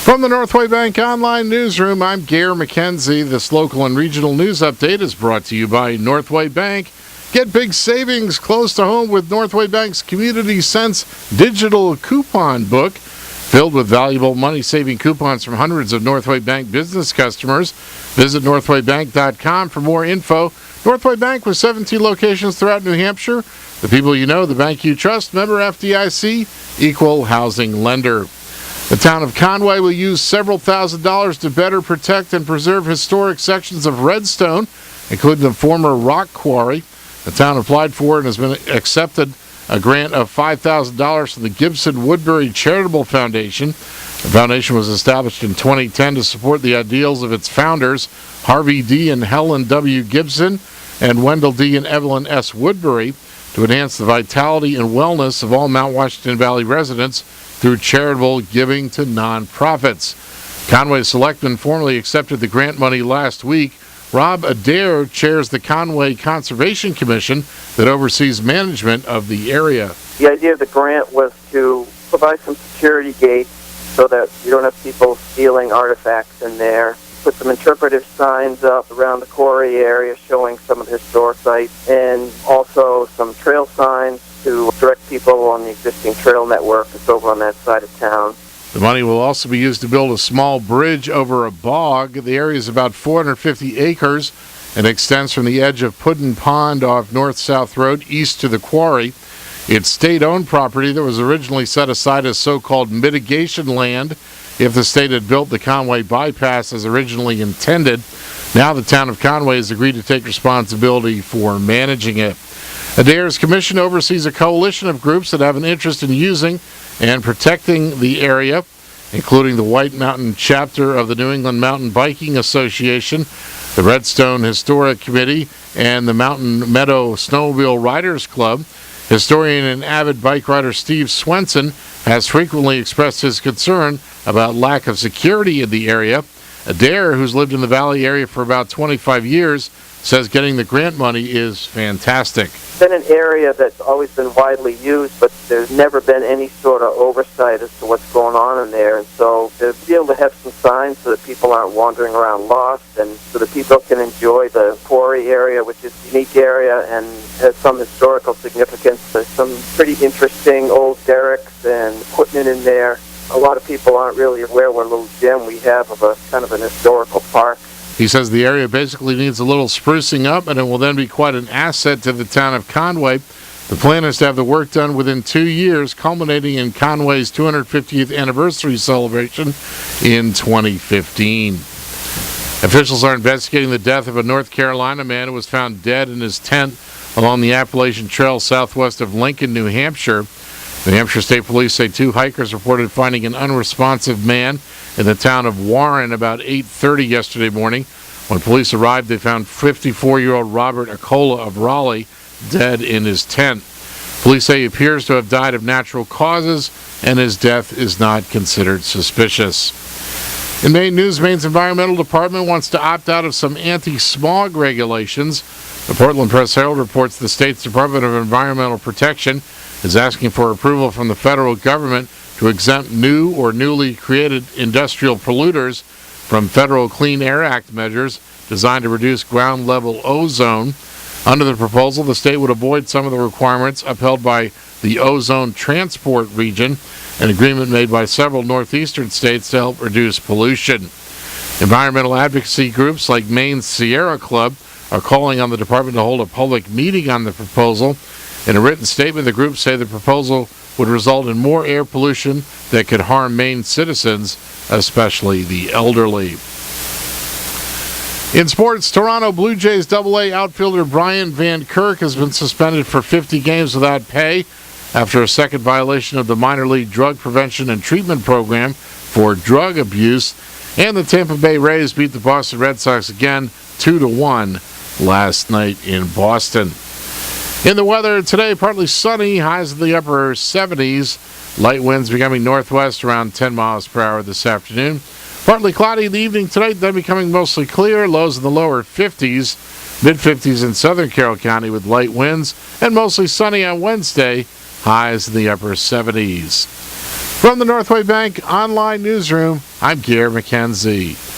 From the Northway Bank Online Newsroom, I'm Gare McKenzie. This local and regional news update is brought to you by Northway Bank. Get big savings close to home with Northway Bank's Community Sense digital coupon book, filled with valuable money-saving coupons from hundreds of Northway Bank business customers. Visit northwaybank.com for more info. Northway Bank with 17 locations throughout New Hampshire. The people you know, the bank you trust. Member FDIC, equal housing lender. The town of Conway will use several $1,000s to better protect and preserve historic sections of Redstone, including the former rock quarry. The town applied for and has been accepted a grant of $5,000 from the Gibson Woodbury Charitable Foundation. The foundation was established in 2010 to support the ideals of its founders, Harvey D. and Helen W. Gibson, and Wendell D. and Evelyn S. Woodbury, to enhance the vitality and wellness of all Mount Washington Valley residents through charitable giving to nonprofits. Conway Selectmen formally accepted the grant money last week. Rob Adair chairs the Conway Conservation Commission that oversees management of the area. The idea of the grant was to provide some security gates so that you don't have people stealing artifacts in there. Put some interpretive signs up around the quarry area showing some of the historic sites, and also some trail signs to direct people on the existing trail network that's over on that side of town. The money will also be used to build a small bridge over a bog. The area is about 450 acres and extends from the edge of Puddin Pond off North-South Road east to the quarry. It's state-owned property that was originally set aside as so-called mitigation land if the state had built the Conway bypass as originally intended. Now the town of Conway has agreed to take responsibility for managing it. Adair's commission oversees a coalition of groups that have an interest in using and protecting the area, including the White Mountain chapter of the New England Mountain Biking Association, the Redstone Historic Committee, and the Mountain Meadow Snowmobile Riders Club. Historian and avid bike rider Steve Swenson has frequently expressed his concern about lack of security in the area. Adair, who's lived in the Valley area for about 25 years, says getting the grant money is fantastic. It's been an area that's always been widely used, but there's never been any sort of oversight as to what's going on in there. And so to be able to have some signs so that people aren't wandering around lost, and so that people can enjoy the quarry area, which is a unique area and has some historical significance. There's some pretty interesting old derricks and equipment in there. A lot of people aren't really aware what a little gem we have of a kind of an historical park. He says the area basically needs a little sprucing up, and it will then be quite an asset to the town of Conway. The plan is to have the work done within 2 years, culminating in Conway's 250th anniversary celebration in 2015. Officials are investigating the death of a North Carolina man who was found dead in his tent along the Appalachian Trail southwest of Lincoln, New Hampshire. New Hampshire State Police say 2 hikers reported finding an unresponsive man in the town of Warren about 8:30 yesterday morning. When police arrived, they found 54-year-old Robert Acola of Raleigh dead in his tent. Police say he appears to have died of natural causes, and his death is not considered suspicious. In Maine news, Maine's Environmental Department wants to opt out of some anti-smog regulations. The Portland Press-Herald reports the state's Department of Environmental Protection is asking for approval from the federal government to exempt new or newly created industrial polluters from federal Clean Air Act measures designed to reduce ground level ozone. Under the proposal, the state would avoid some of the requirements upheld by the Ozone Transport Region, an agreement made by several northeastern states to help reduce pollution. Environmental advocacy groups like Maine's Sierra Club are calling on the department to hold a public meeting on the proposal. In a written statement, the groups say the proposal would result in more air pollution that could harm Maine citizens, especially the elderly. In sports, Toronto Blue Jays AA outfielder Brian Van Kirk has been suspended for 50 games without pay after a second violation of the minor league drug prevention and treatment program for drug abuse. And the Tampa Bay Rays beat the Boston Red Sox again 2-1 last night in Boston. In the weather today, partly sunny, highs in the upper 70s. Light winds becoming northwest around 10 miles per hour this afternoon. Partly cloudy in the evening tonight, then becoming mostly clear. Lows in the lower 50s, mid-50s in southern Carroll County with light winds. And mostly sunny on Wednesday, highs in the upper 70s. From the Northway Bank Online Newsroom, I'm Gary McKenzie.